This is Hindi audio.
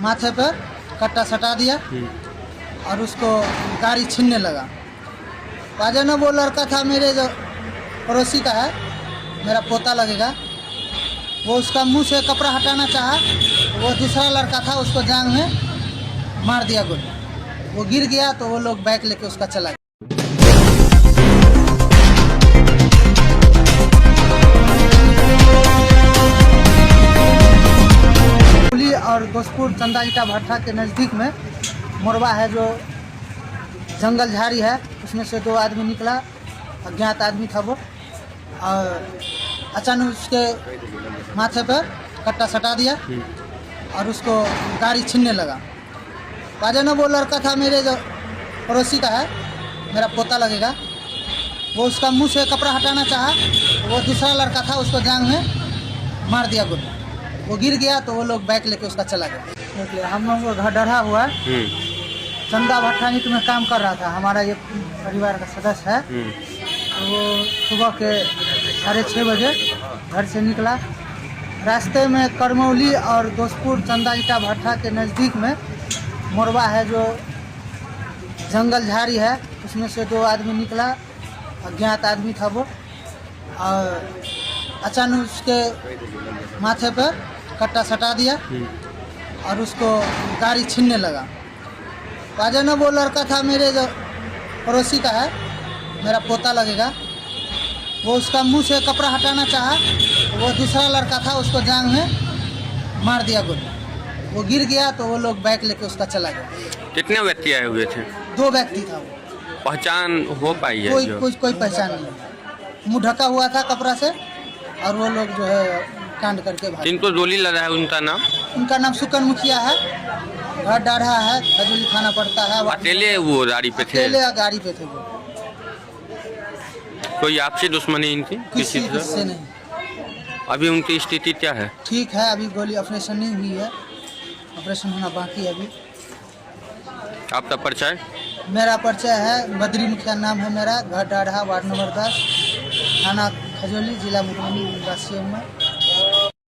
माथे पर कट्टा सटा दिया और उसको गाड़ी छीनने लगा। राजन वो लड़का था मेरे जो पड़ोसी का है, मेरा पोता लगेगा, वो उसका मुंह से कपड़ा हटाना चाहा, वो दूसरा लड़का था उसको जांग में मार दिया गोली। वो गिर गया तो वो लोग बाइक लेके उसका चला गया। और दोस्तपुर चंदा ईटा भट्टा के नज़दीक में मोरबा है, जो जंगल झाड़ी है, उसमें से दो आदमी निकला, अज्ञात आदमी था वो, और अचानक उसके माथे पर कट्टा सटा दिया और उसको गाड़ी छीनने लगा। राजन वो लड़का था मेरे जो पड़ोसी का है, मेरा पोता लगेगा, वो उसका मुंह से कपड़ा हटाना चाहा, वो दूसरा लड़का था उसको जांग में मार दिया गोली। वो गिर गया तो वो लोग बाइक लेके उसका चला गया। हम लोग को घर डरा हुआ है, चंदा भट्टा में काम कर रहा था, हमारा ये परिवार का सदस्य है। तो वो सुबह के 6:30 बजे घर से निकला, रास्ते में करमौली और दोस्तपुर चंदा ईटा भट्टा के नज़दीक में मोरबा है, जो जंगल झाड़ी है, उसमें से दो आदमी निकला, अज्ञात आदमी था वो, और अचानक उसके माथे पर कट्टा सटा दिया और उसको गाड़ी छीनने लगा। राजन वो लड़का था मेरे जो पड़ोसी का है, मेरा पोता लगेगा, वो उसका मुंह से कपड़ा हटाना चाहा, वो दूसरा लड़का था उसको जांग में मार दिया गोली। वो गिर गया तो वो लोग बाइक लेके उसका चला गया। कितने व्यक्ति आए हुए थे? 2 व्यक्ति था वो। पहचान हो पाई है? कोई पहचान नहीं, मुँह ढका हुआ था कपड़ा से, और वो लोग जो है कांड करके भागे। जिनको गोली लगा है उनका नाम? उनका नाम सुकन मुखिया है, घर डाढ़ा है, खजूली थाना पड़ता है। अकेले वो गाड़ी पे थे? अकेले गाड़ी पे थे वो। कोई आपसी दुश्मनी इनकी? किसी से नहीं। अभी उनकी स्थिति क्या है? ठीक है, अभी गोली ऑपरेशन नहीं हुई है, ऑपरेशन होना बाकी है अभी। आपका परिचय? मेरा परिचय है, बद्री मुखिया नाम है मेरा, घर डाढ़ा, वार्ड नंबर 10, थाना खजोली, जिला मधुबनी, वासी में।